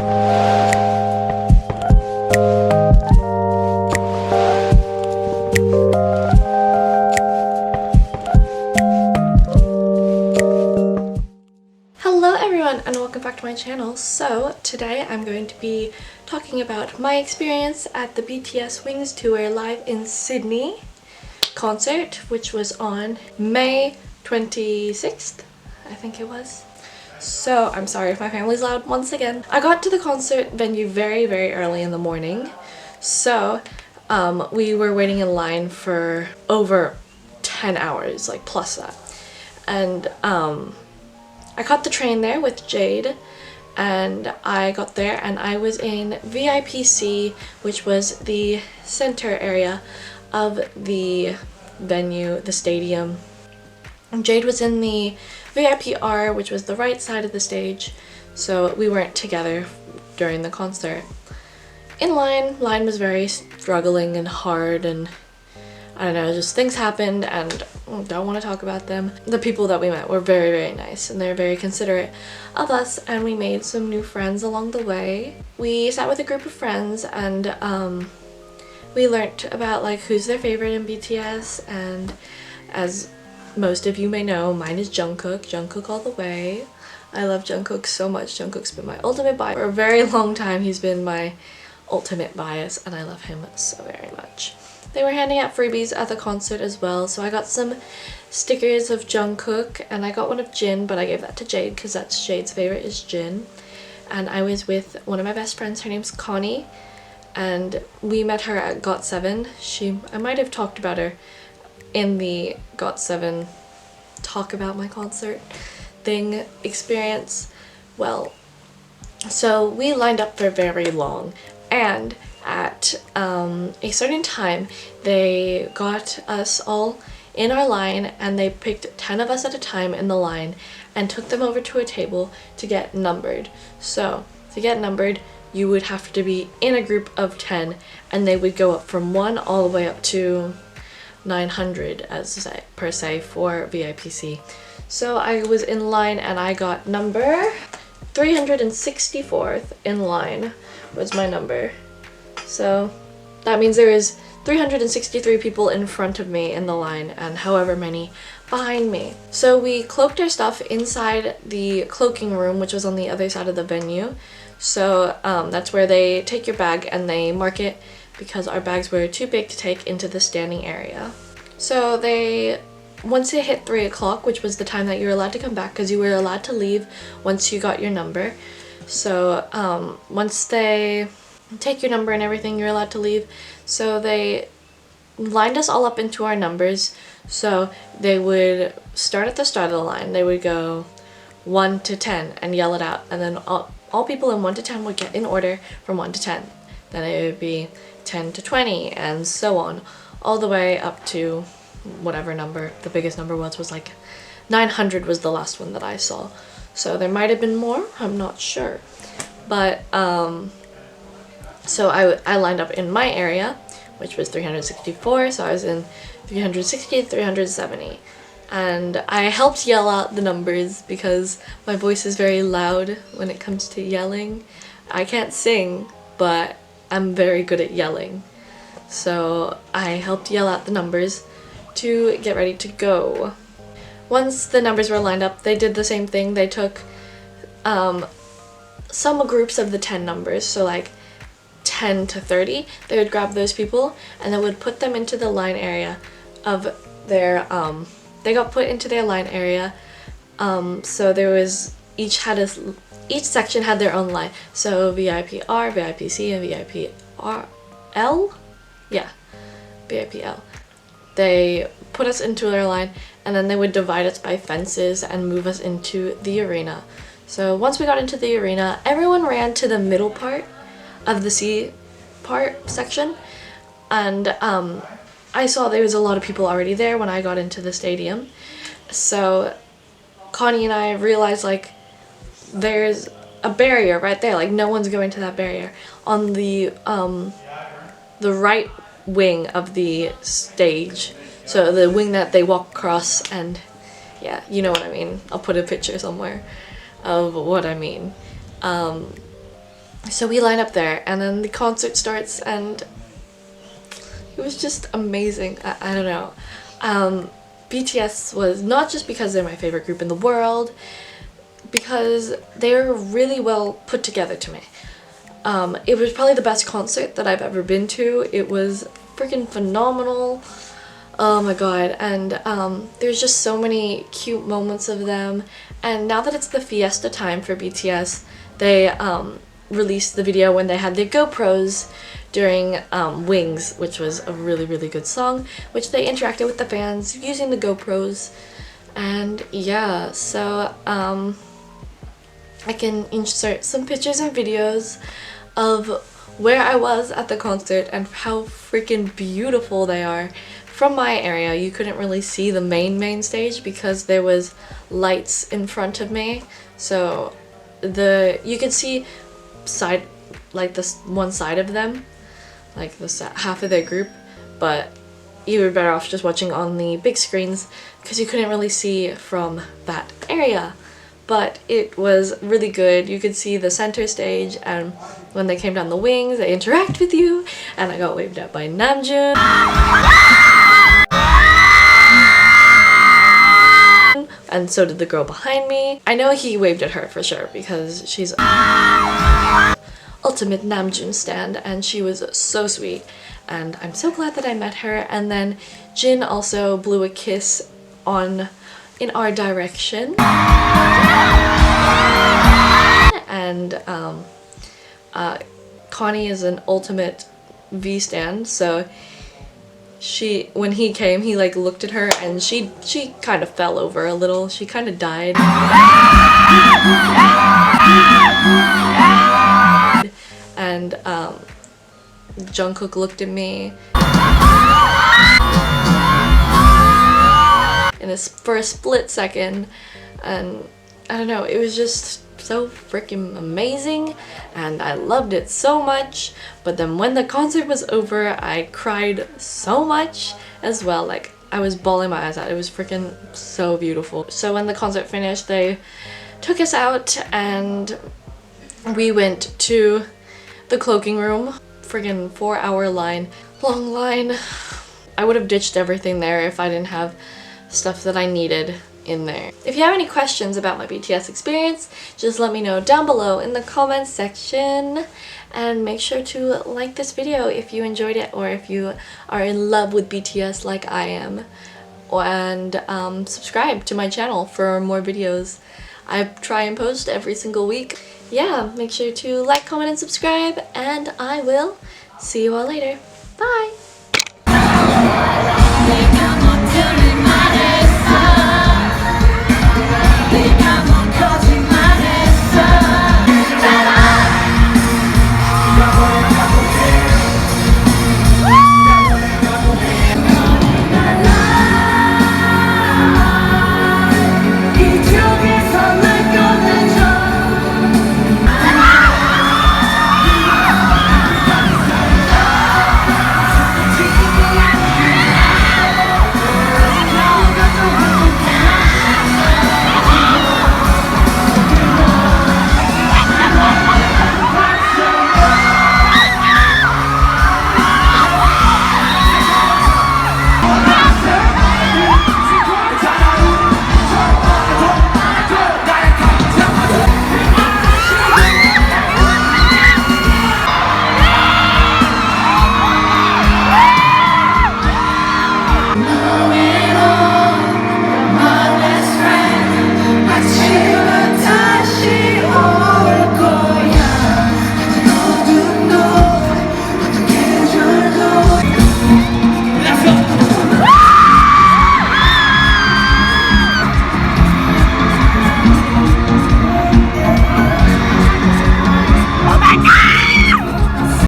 Hello everyone and welcome back to my channel. So today I'm going to be talking about my experience at the BTS Wings Tour live in Sydney concert, which was on May 26th, I think it was. So I'm sorry if my family's loud once again. I got to the concert venue very early in the morning. So we were waiting in line for over 10 hours, like plus that. And I caught the train there with Jade, and I got there and I was in VIP C, which was the center area of the venue, the stadium. And Jade was in the VIP R, which was the right side of the stage, so we weren't together during the concert. In line was very struggling and hard, and I don't know, just things happened and don't want to talk about them. The people that we met were very nice and they're very considerate of us, and we made some new friends along the way. We sat with a group of friends and we learnt about like who's their favorite in BTS, and as most of you may know, mine is Jungkook all the way. I love Jungkook so much. Jungkook's been my ultimate bias. For a very long time he's been my ultimate bias and I love him so very much. They were handing out freebies at the concert as well, so I got some stickers of Jungkook and I got one of Jin, but I gave that to Jade because that's Jade's favorite is Jin. And I was with one of my best friends, her name's Connie, and we met her at GOT7. I might have talked about her in the GOT7 talk about my concert thing experience. Well, so we lined up for very long, and at a certain time they got us all in our line and they picked 10 of us at a time in the line and took them over to a table to get numbered. So to get numbered you would have to be in a group of 10, and they would go up from 1 all the way up to 900 as per se for VIPC. So I was in line and I got number 364th in line was my number. So that means there is 363 people in front of me in the line and however many behind me. So we cloaked our stuff inside the cloaking room, which was on the other side of the venue. So that's where they take your bag and they mark it because our bags were too big to take into the standing area. So once it hit 3 o'clock, which was the time that you were allowed to come back because you were allowed to leave once you got your number. So once they take your number and everything, you're allowed to leave. So they lined us all up into our numbers. So they would start at the start of the line. They would go 1 to 10 and yell it out, and then all people in 1 to 10 would get in order from 1 to 10. Then it would be 10 to 20 and so on, all the way up to whatever number the biggest number was like 900 was the last one that I saw. So there might have been more, I'm not sure. But so I lined up in my area, which was 364, so I was in 360, 370. And I helped yell out the numbers because my voice is very loud when it comes to yelling. I can't sing, but I'm very good at yelling. So I helped yell out the numbers to get ready to go. Once the numbers were lined up, they did the same thing. They took some groups of the 10 numbers, so like 10 to 30, they would grab those people and they would put them into the line area of their they got put into their line area. So there was each section had their own line, so VIP R, VIP C, and VIP L. Yeah, VIP L. They put us into their line and then they would divide us by fences and move us into the arena. So once we got into the arena, everyone ran to the middle part of the C part section, and I saw there was a lot of people already there when I got into the stadium. So Connie and I realized like there's a barrier right there, like no one's going to that barrier on the right wing of the stage, so the wing that they walk across, and yeah, you know what I mean. I'll put a picture somewhere of what I mean. So we line up there, and then the concert starts, and it was just amazing. I don't know. BTS was not just because they're my favorite group in the world, because they're really well put together to me. It was probably the best concert that I've ever been to. It was freaking phenomenal. Oh my god. And there's just so many cute moments of them. And now that it's the fiesta time for BTS, they released the video when they had their GoPros during Wings, which was a really, really good song, which they interacted with the fans using the GoPros. And yeah, so I can insert some pictures and videos of where I was at the concert and how freaking beautiful they are. From my area, you couldn't really see the main stage because there was lights in front of me, so you could see this one side of them, like this half of their group, but you were better off just watching on the big screens because you couldn't really see from that area. But it was really good. You could see the center stage, and when they came down the wings, they interact with you, and I got waved at by Namjoon. And so did the girl behind me. I know he waved at her for sure because she's ultimate Namjoon stan, and she was so sweet, and I'm so glad that I met her. And then Jin also blew a kiss in our direction. And Connie is an ultimate V stan, so when he came, he like looked at her, and she kind of fell over a little. She kind of died. And Jungkook looked at me for a split second, and I don't know, it was just so freaking amazing, and I loved it so much. But then when the concert was over, I cried so much as well. Like, I was bawling my eyes out. It was freaking so beautiful. So when the concert finished, they took us out and we went to the cloaking room. Friggin' 4-hour line. Long line. I would have ditched everything there if I didn't have stuff that I needed in there. If you have any questions about my BTS experience, just let me know down below in the comments section, and make sure to like this video if you enjoyed it, or if you are in love with BTS like I am, and subscribe to my channel for more videos. I try and post every single week. Yeah, make sure to like, comment, and subscribe, and I will see you all later. Bye!